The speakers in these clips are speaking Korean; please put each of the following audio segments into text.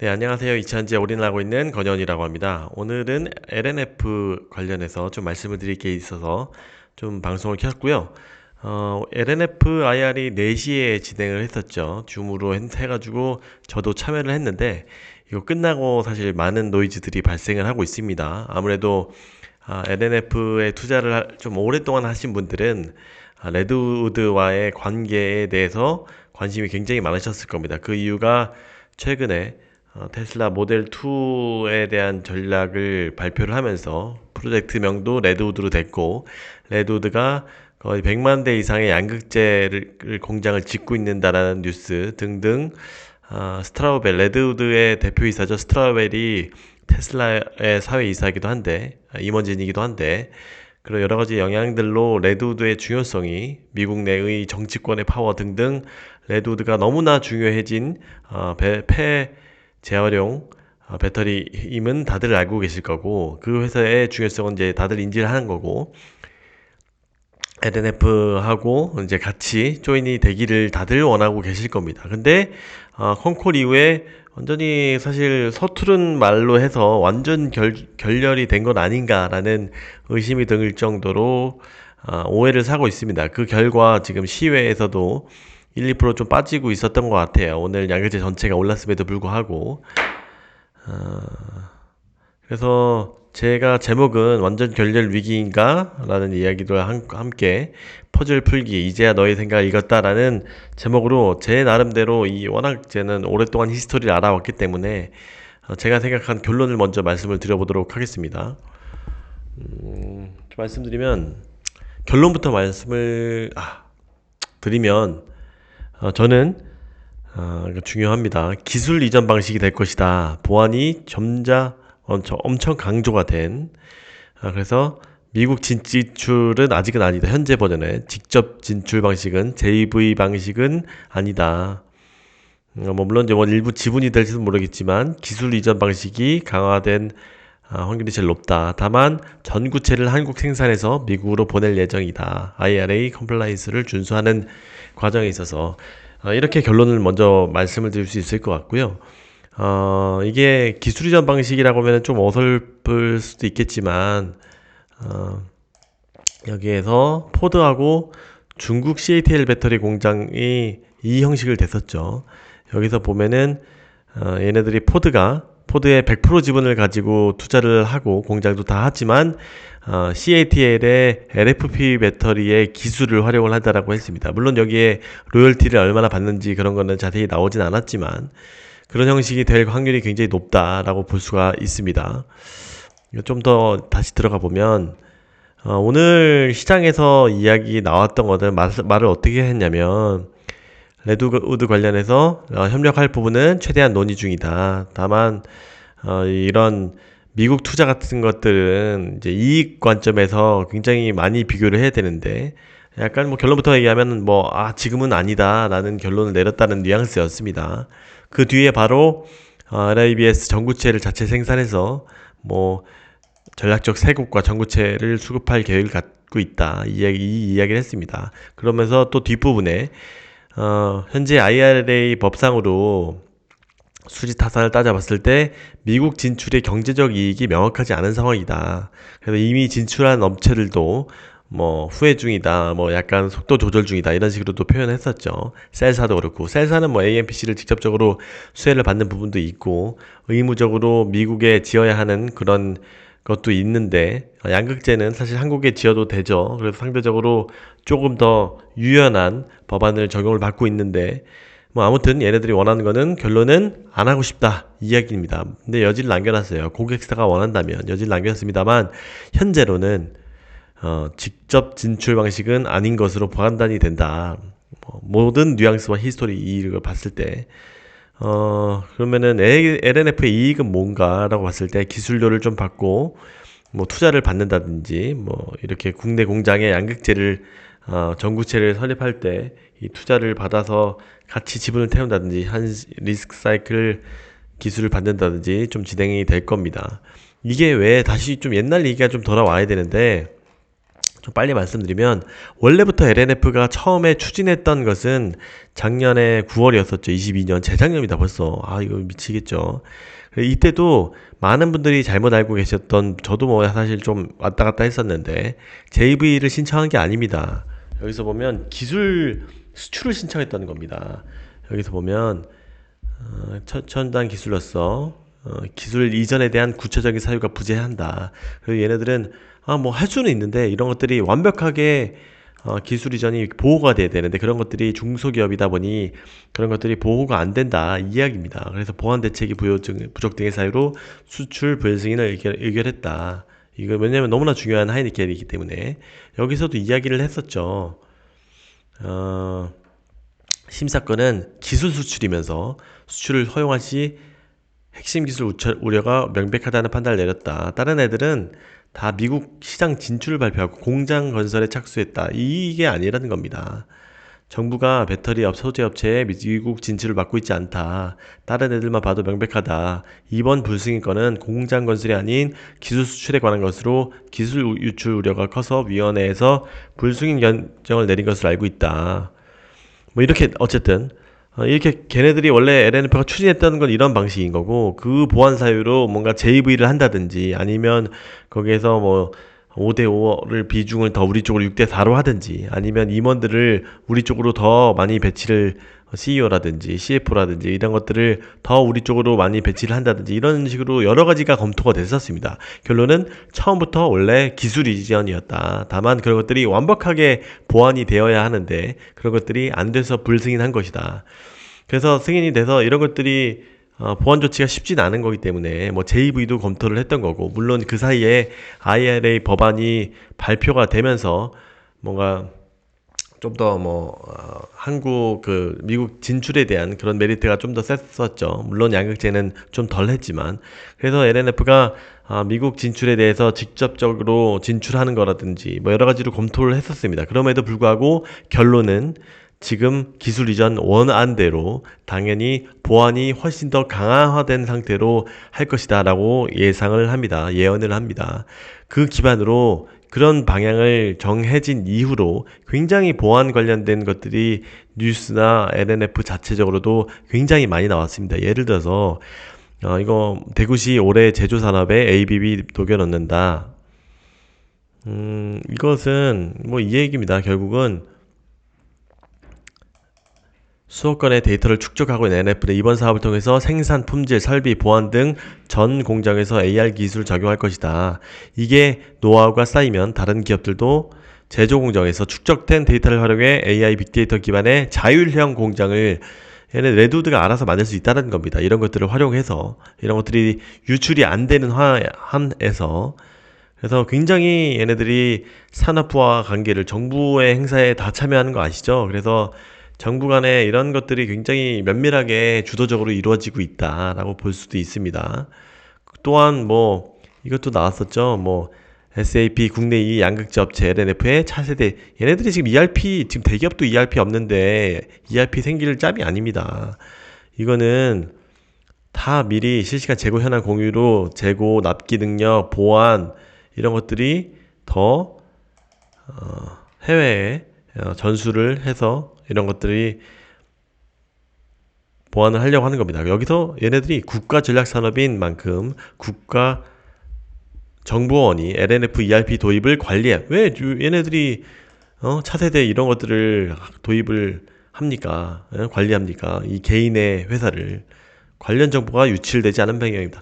네, 안녕하세요. 이차전지에 올인하고 있는 건현이라고 합니다. 오늘은 LNF 관련해서 좀 말씀을 드릴 게 있어서 좀 방송을 켰고요. LNF IR이 4시에 진행을 했었죠. 줌으로 해가지고 저도 참여를 했는데 이거 끝나고 사실 많은 노이즈들이 발생을 하고 있습니다. 아무래도 LNF에 투자를 좀 오랫동안 하신 분들은 레드우드와의 관계에 대해서 관심이 굉장히 많으셨을 겁니다. 그 이유가 최근에 테슬라 모델 2에 대한 전략을 발표를 하면서 프로젝트명도 레드우드로 됐고, 레드우드가 거의 100만 대 이상의 양극재를 공장을 짓고 있는다라는 뉴스 등등. 스트라우벨, 레드우드의 대표이사죠. 스트라우벨이 테슬라의 사회이사이기도 한데, 임원진이기도 한데, 그런 여러 가지 영향들로 레드우드의 중요성이 미국 내의 정치권의 파워 등등 레드우드가 너무나 중요해진 폐 재활용 배터리임은 다들 알고 계실 거고, 그 회사의 중요성은 이제 다들 인지를 하는 거고, LNF하고 이제 같이 조인이 되기를 다들 원하고 계실 겁니다. 근데 콩콜 이후에 완전히 사실 서투른 말로 해서 완전 결렬이 된 건 아닌가라는 의심이 들 정도로 오해를 사고 있습니다. 그 결과 지금 시외에서도 1, 2%좀 빠지고 있었던 것 같아요. 오늘 양극재 전체가 올랐음에도 불구하고. 그래서 제가 제목은 완전 결렬 위기인가? 라는 이야기도 함께 퍼즐 풀기, 이제야 너의 생각을 읽었다라는 제목으로 제 나름대로 이 워낙 쟤는 오랫동안 히스토리를 알아왔기 때문에 제가 생각한 결론을 먼저 말씀을 드려보도록 하겠습니다. 말씀드리면 결론부터 말씀을 드리면 저는 이거 중요합니다. 기술 이전 방식이 될 것이다. 보안이 엄청 강조가 된. 그래서 미국 진출은 아직은 아니다. 현재 버전의 직접 진출 방식은 JV 방식은 아니다. 뭐 물론 이제 일부 지분이 될지도 모르겠지만 기술 이전 방식이 강화된 확률이 제일 높다. 다만 전구체를 한국 생산해서 미국으로 보낼 예정이다. IRA 컴플라이언스를 준수하는 과정에 있어서 이렇게 결론을 먼저 말씀을 드릴 수 있을 것 같고요. 이게 기술 이전 방식이라고 하면 좀 어설플 수도 있겠지만 여기에서 포드하고 중국 CATL 배터리 공장이 이 형식을 댔었죠. 여기서 보면은 얘네들이 포드의 100% 지분을 가지고 투자를 하고 공장도 다 하지만 CATL의 LFP 배터리의 기술을 활용을 한다라고 했습니다. 물론 여기에 로열티를 얼마나 받는지 그런 거는 자세히 나오진 않았지만 그런 형식이 될 확률이 굉장히 높다라고 볼 수가 있습니다. 좀 더 다시 들어가 보면 오늘 시장에서 이야기 나왔던 것들 말을 어떻게 했냐면 레드우드 관련해서 협력할 부분은 최대한 논의 중이다. 다만 이런 미국 투자 같은 것들은 이제 이익 관점에서 굉장히 많이 비교를 해야 되는데 약간 뭐 결론부터 얘기하면 지금은 아니다라는 결론을 내렸다는 뉘앙스였습니다. 그 뒤에 바로 LABS 전구체를 자체 생산해서 뭐 전략적 세국과 전구체를 수급할 계획을 갖고 있다. 이 이야기를 했습니다. 그러면서 또 뒷부분에 현재 IRA 법상으로 수지 타산을 따져봤을 때 미국 진출의 경제적 이익이 명확하지 않은 상황이다. 그래서 이미 진출한 업체들도 뭐 후회 중이다, 뭐 약간 속도 조절 중이다 이런 식으로도 표현했었죠. 셀사도 그렇고 셀사는 뭐 AMPC를 직접적으로 수혜를 받는 부분도 있고 의무적으로 미국에 지어야 하는 그런 것도 있는데 양극재는 사실 한국에 지어도 되죠. 그래서 상대적으로 조금 더 유연한 법안을 적용을 받고 있는데 뭐 아무튼 얘네들이 원하는 거는 결론은 안 하고 싶다 이야기입니다. 근데 여지를 남겨놨어요. 고객사가 원한다면 여지를 남겼습니다만 현재로는 직접 진출 방식은 아닌 것으로 판단이 된다. 모든 뉘앙스와 히스토리 이익을 봤을 때 그러면은 LNF의 이익은 뭔가라고 봤을 때 기술료를 좀 받고 뭐 투자를 받는다든지 뭐 이렇게 국내 공장에 양극재를 전구체를 설립할 때 이 투자를 받아서 같이 지분을 태운다든지 한 리스크 사이클 기술을 받는다든지 좀 진행이 될 겁니다. 이게 왜 다시 좀 옛날 얘기가 좀 돌아와야 되는데 좀 빨리 말씀드리면 원래부터 LNF가 처음에 추진했던 것은 작년에 9월이었었죠. 22년 재작년이다 벌써. 아 이거 미치겠죠. 이때도 많은 분들이 잘못 알고 계셨던 저도 뭐 사실 좀 왔다 갔다 했었는데 JV를 신청한 게 아닙니다. 여기서 보면 기술 수출을 신청했다는 겁니다. 여기서 보면 첨단 기술로서 기술 이전에 대한 구체적인 사유가 부재한다. 그리고 얘네들은 뭐 할 수는 있는데 이런 것들이 완벽하게 기술 이전이 보호가 돼야 되는데 그런 것들이 중소기업이다 보니 그런 것들이 보호가 안 된다 이 이야기입니다. 그래서 보안 대책이 부족 등의 사유로 수출 불승인을 의결했다. 이거 왜냐면 너무나 중요한 하이니켈이기 때문에 여기서도 이야기를 했었죠. 심사건은 기술 수출이면서 수출을 허용할 시 핵심 기술 우려가 명백하다는 판단을 내렸다. 다른 애들은 다 미국 시장 진출을 발표하고 공장 건설에 착수했다. 이게 아니라는 겁니다. 정부가 배터리 소재 업체에 미국 진출을 막고 있지 않다. 다른 애들만 봐도 명백하다. 이번 불승인 건은 공장 건설이 아닌 기술 수출에 관한 것으로 기술 유출 우려가 커서 위원회에서 불승인 결정을 내린 것으로 알고 있다. 뭐 이렇게 어쨌든 이렇게 걔네들이 원래 LNF가 추진했다는 건 이런 방식인 거고 그 보안 사유로 뭔가 JV를 한다든지 아니면 거기에서 뭐 5대5를 비중을 더 우리 쪽으로 6대4로 하든지 아니면 임원들을 우리 쪽으로 더 많이 배치를 CEO라든지 CFO라든지 이런 것들을 더 우리 쪽으로 많이 배치를 한다든지 이런 식으로 여러 가지가 검토가 됐었습니다. 결론은 처음부터 원래 기술 이전이었다. 다만 그런 것들이 완벽하게 보완이 되어야 하는데 그런 것들이 안 돼서 불승인한 것이다. 그래서 승인이 돼서 이런 것들이 보완 조치가 쉽진 않은 거기 때문에 뭐 JV도 검토를 했던 거고 물론 그 사이에 IRA 법안이 발표가 되면서 뭔가 좀 더 한국 미국 진출에 대한 그런 메리트가 좀 더 셌었죠. 물론 양극재는 좀 덜 했지만 그래서 LNF가 미국 진출에 대해서 직접적으로 진출하는 거라든지 뭐 여러 가지로 검토를 했었습니다. 그럼에도 불구하고 결론은 지금 기술 이전 원안대로 당연히 보안이 훨씬 더 강화된 상태로 할 것이다 라고 예상을 합니다. 예언을 합니다. 그 기반으로 그런 방향을 정해진 이후로 굉장히 보안 관련된 것들이 뉴스나 LNF 자체적으로도 굉장히 많이 나왔습니다. 예를 들어서 이거 대구시 올해 제조산업에 ABB 녹여 넣는다. 이것은 뭐 이 얘기입니다. 결국은 수억 건의 데이터를 축적하고 있는 NF는 이번 사업을 통해서 생산, 품질, 설비, 보안 등 전 공장에서 AR 기술을 적용할 것이다. 이게 노하우가 쌓이면 다른 기업들도 제조 공정에서 축적된 데이터를 활용해 AI 빅데이터 기반의 자율형 공장을 얘네 레드우드가 알아서 만들 수 있다는 겁니다. 이런 것들을 활용해서 이런 것들이 유출이 안 되는 한에서 그래서 굉장히 얘네들이 산업부와 관계를 정부의 행사에 다 참여하는 거 아시죠? 그래서 정부 간에 이런 것들이 굉장히 면밀하게 주도적으로 이루어지고 있다라고 볼 수도 있습니다. 또한 뭐 이것도 나왔었죠. 뭐 SAP 국내 2위 양극재 업체 LNF의 차세대 얘네들이 지금 ERP 지금 대기업도 ERP 없는데 ERP 생길 짬이 아닙니다. 이거는 다 미리 실시간 재고 현황 공유로 재고 납기 능력 보안 이런 것들이 더 해외에 전수를 해서 이런 것들이 보완을 하려고 하는 겁니다. 여기서 얘네들이 국가 전략 산업인 만큼 국가 정보원이 LNF ERP 도입을 관리해. 왜 얘네들이 차세대 이런 것들을 도입을 합니까? 관리합니까? 이 개인의 회사를 관련 정보가 유출되지 않은 방향입니다.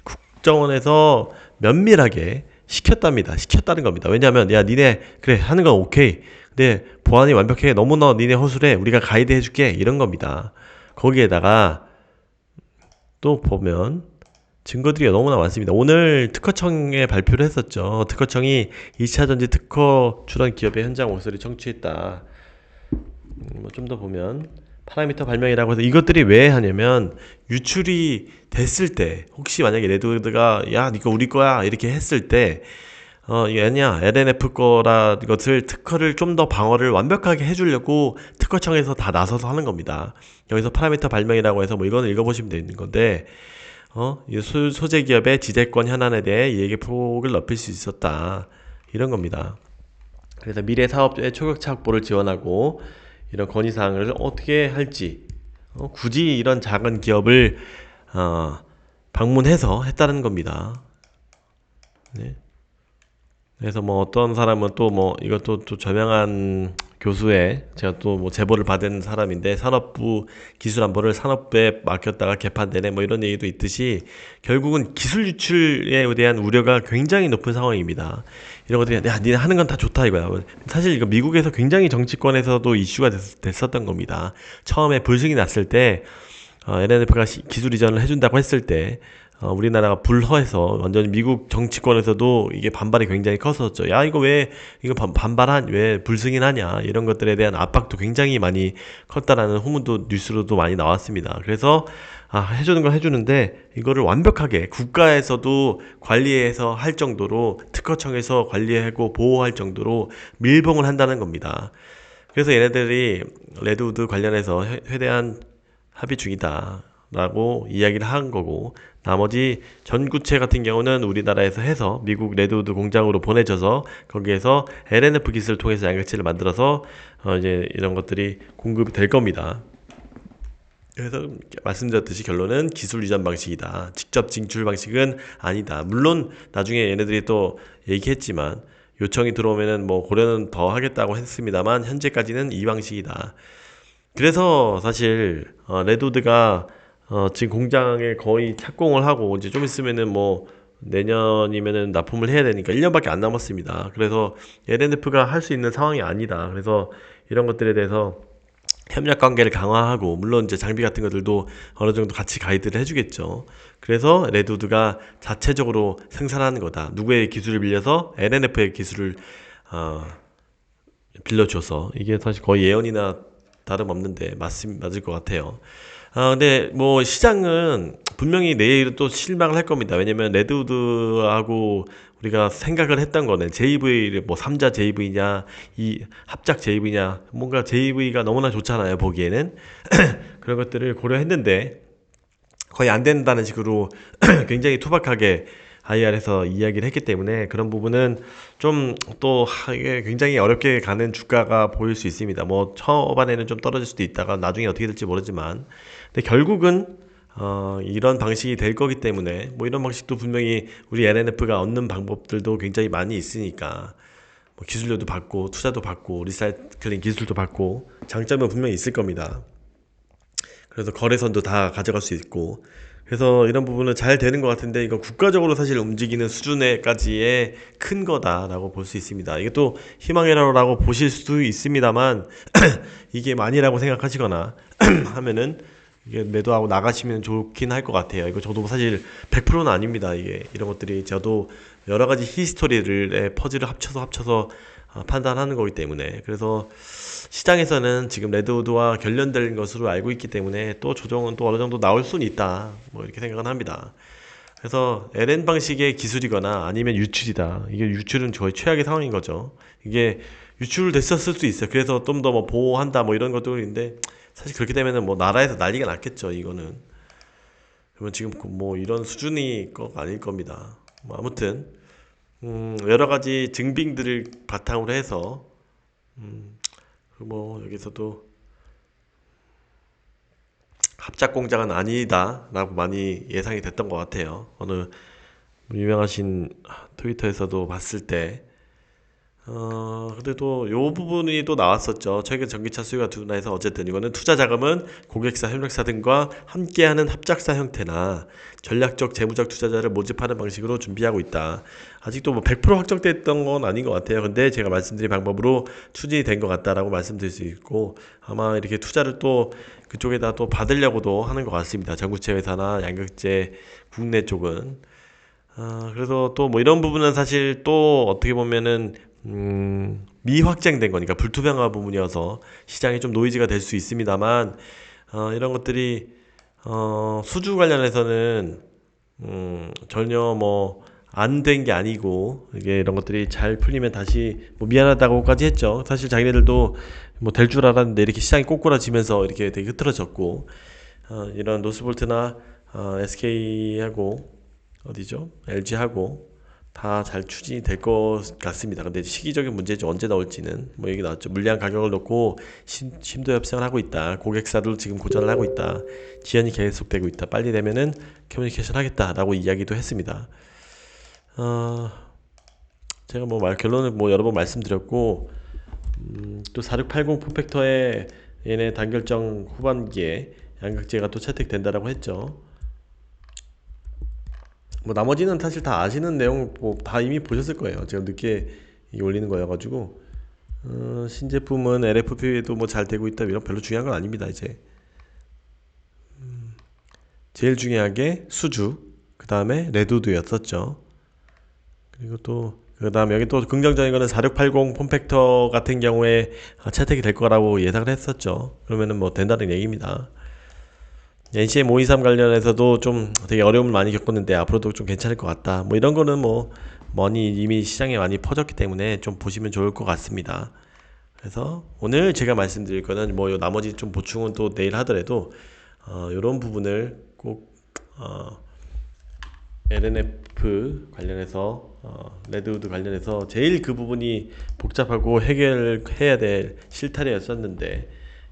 국정원에서 면밀하게 시켰다는 겁니다. 왜냐하면 야 니네 그래 하는 건 오케이. 근데 보안이 완벽해. 너무나 니네 허술해. 우리가 가이드 해줄게. 이런 겁니다. 거기에다가 또 보면 증거들이 너무나 많습니다. 오늘 특허청에 발표를 했었죠. 특허청이 2차전지 특허 출원 기업의 현장 목소리 청취했다. 좀 더 보면 파라미터 발명이라고 해서 이것들이 왜 하냐면 유출이 됐을 때 혹시 만약에 레드우드가 야 이거 우리 거야 이렇게 했을 때 이게 아니야 LNF 거라 것을 특허를 좀 더 방어를 완벽하게 해주려고 특허청에서 다 나서서 하는 겁니다. 여기서 파라미터 발명이라고 해서 뭐 이거는 읽어보시면 되는 건데 이 소재 기업의 지재권 현안에 대해 이에게 폭을 넓힐 수 있었다 이런 겁니다. 그래서 미래 사업의 초격차 확보를 지원하고 이런 건의사항을 어떻게 할지 굳이 이런 작은 기업을 어, 방문해서 했다는 겁니다. 네. 그래서 뭐 어떤 사람은 또 뭐 이것도 또 저명한 교수의 제가 또 뭐 제보를 받은 사람인데 산업부 기술안보를 산업부에 맡겼다가 개판되네 뭐 이런 얘기도 있듯이 결국은 기술 유출에 대한 우려가 굉장히 높은 상황입니다. 이런 것들이 야 니네 하는 건 다 좋다 이거야. 사실 이거 미국에서 굉장히 정치권에서도 이슈가 됐었던 겁니다. 처음에 불승이 났을 때 LNF가 기술 이전을 해준다고 했을 때 우리나라가 불허해서 완전히 미국 정치권에서도 이게 반발이 굉장히 컸었죠. 야 이거 왜 이거 반발한 왜 불승인하냐 이런 것들에 대한 압박도 굉장히 많이 컸다라는 후문도 뉴스로도 많이 나왔습니다. 그래서 해주는 건 해주는데 이거를 완벽하게 국가에서도 관리해서 할 정도로 특허청에서 관리하고 보호할 정도로 밀봉을 한다는 겁니다. 그래서 얘네들이 레드우드 관련해서 회대한 합의 중이다 라고 이야기를 한 거고 나머지 전구체 같은 경우는 우리나라에서 해서 미국 레드우드 공장으로 보내져서 거기에서 LNF 기술을 통해서 양극재를 만들어서 이제 이런 것들이 공급이 될 겁니다. 그래서 말씀드렸듯이 결론은 기술 이전 방식이다. 직접 진출 방식은 아니다. 물론 나중에 얘네들이 또 얘기했지만 요청이 들어오면은 뭐 고려는 더 하겠다고 했습니다만 현재까지는 이 방식이다. 그래서 사실 레드우드가 지금 공장에 거의 착공을 하고 이제 좀 있으면은 뭐 내년이면은 납품을 해야 되니까 1년밖에 안 남았습니다. 그래서 LNF가 할 수 있는 상황이 아니다. 그래서 이런 것들에 대해서 협력 관계를 강화하고 물론 이제 장비 같은 것들도 어느 정도 같이 가이드를 해주겠죠. 그래서 레드우드가 자체적으로 생산하는 거다. 누구의 기술을 빌려서 LNF의 기술을 어, 빌려줘서 이게 사실 거의 예언이나 다름없는데 맞을 것 같아요. 근데 뭐 시장은 분명히 내일은 또 실망을 할 겁니다. 왜냐면 레드우드하고 우리가 생각을 했던 거는 JV를 뭐 3자 JV냐, 이 합작 JV냐, 뭔가 JV가 너무나 좋잖아요, 보기에는. 그런 것들을 고려했는데 거의 안 된다는 식으로 굉장히 투박하게 IR에서 이야기를 했기 때문에 그런 부분은 좀 또 이게 굉장히 어렵게 가는 주가가 보일 수 있습니다. 뭐 초반에는 좀 떨어질 수도 있다가 나중에 어떻게 될지 모르지만 근데 결국은 이런 방식이 될 거기 때문에 뭐 이런 방식도 분명히 우리 LNF가 얻는 방법들도 굉장히 많이 있으니까 뭐 기술료도 받고 투자도 받고 리사이클링 기술도 받고 장점은 분명히 있을 겁니다. 그래서 거래선도 다 가져갈 수 있고 그래서 이런 부분은 잘 되는 것 같은데 이거 국가적으로 사실 움직이는 수준에까지의 큰 거다라고 볼 수 있습니다. 이게 또 희망이라고 보실 수도 있습니다만 이게 많이라고 생각하시거나 하면은 이게 매도하고 나가시면 좋긴 할 것 같아요. 이거 저도 사실 100%는 아닙니다. 이게 이런 것들이 저도 여러 가지 히스토리를 퍼즐을 합쳐서 판단하는 거기 때문에 그래서 시장에서는 지금 레드우드와 관련된 것으로 알고 있기 때문에 또 조정은 또 어느 정도 나올 수는 있다. 뭐 이렇게 생각은 합니다. 그래서 LN 방식의 기술이거나 아니면 유출이다. 이게 유출은 거의 최악의 상황인 거죠. 이게 유출됐었을 수도 있어요. 그래서 좀 더 뭐 보호한다 뭐 이런 것들인데 사실 그렇게 되면은 뭐 나라에서 난리가 났겠죠. 이거는. 그러면 지금 뭐 이런 수준이 꼭 아닐 겁니다. 뭐 아무튼 여러 가지 증빙들을 바탕으로 해서 뭐 여기서도 합작 공장은 아니다라고 많이 예상이 됐던 것 같아요. 어느 유명하신 트위터에서도 봤을 때 근데 또 요 부분이 또 나왔었죠. 최근 전기차 수요가 둔화해서 어쨌든 이거는 투자 자금은 고객사, 협력사 등과 함께하는 합작사 형태나 전략적 재무적 투자자를 모집하는 방식으로 준비하고 있다. 아직도 뭐 100% 확정됐던 건 아닌 것 같아요. 근데 제가 말씀드린 방법으로 추진이 된 것 같다라고 말씀드릴 수 있고 아마 이렇게 투자를 또 그쪽에다 또 받으려고도 하는 것 같습니다. 전구체 회사나 양극재 국내 쪽은. 그래서 또 뭐 이런 부분은 사실 또 어떻게 보면은 미확정된 거니까 불투명한 부분이어서 시장이 좀 노이즈가 될 수 있습니다만 이런 것들이 수주 관련해서는 전혀 뭐 안 된 게 아니고 이게 이런 것들이 잘 풀리면 다시 뭐 미안하다고까지 했죠. 사실 자기네들도 뭐 될 줄 알았는데 이렇게 시장이 꼬꾸라지면서 이렇게 되게 흐트러졌고 이런 노스볼트나 SK하고 어디죠? LG하고 다 잘 추진이 될 것 같습니다. 근데 시기적인 문제죠. 언제 나올지는 뭐 얘기 나왔죠. 물량 가격을 놓고 심도 협상을 하고 있다. 고객사도 지금 고전을 하고 있다. 지연이 계속되고 있다. 빨리 되면은 커뮤니케이션 하겠다라고 이야기도 했습니다. 어, 제가 뭐 결론을 뭐 여러 번 말씀드렸고 또 4680 포팩터에 얘네 단결정 후반기에 양극재가 또 채택된다라고 했죠. 뭐 나머지는 사실 다 아시는 내용 뭐 다 이미 보셨을 거예요. 제가 늦게 이게 올리는 거여가지고 신제품은 LFP에도 뭐 잘 되고 있다 이런 별로 중요한 건 아닙니다. 이제 제일 중요한 게 수주, 그 다음에 레드우드였었죠. 그리고 또 그 다음 여기 또 긍정적인 거는 4680 폼팩터 같은 경우에 채택이 될 거라고 예상을 했었죠. 그러면은 뭐 된다는 얘기입니다. NCM 523 관련해서도 좀 되게 어려움을 많이 겪었는데 앞으로도 좀 괜찮을 것 같다. 뭐 이런 거는 뭐 이미 시장에 많이 퍼졌기 때문에 좀 보시면 좋을 것 같습니다. 그래서 오늘 제가 말씀드릴 거는 뭐 요 나머지 좀 보충은 또 내일 하더라도 이런 부분을 꼭 LNF 관련해서 레드우드 관련해서 제일 그 부분이 복잡하고 해결해야 될 실타래였었는데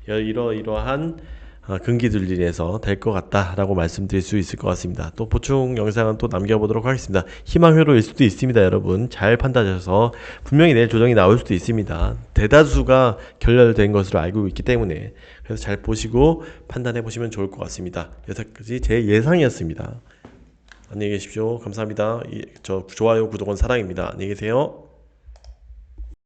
이러이러한 근기들 인해서 될 것 같다라고 말씀드릴 수 있을 것 같습니다. 또 보충 영상은 또 남겨보도록 하겠습니다. 희망회로일 수도 있습니다. 여러분 잘 판단하셔서 분명히 내일 조정이 나올 수도 있습니다. 대다수가 결렬된 것으로 알고 있기 때문에 그래서 잘 보시고 판단해 보시면 좋을 것 같습니다. 여기까지 제 예상이었습니다. 안녕히 계십시오. 감사합니다. 저 좋아요 구독은 사랑입니다. 안녕히 계세요.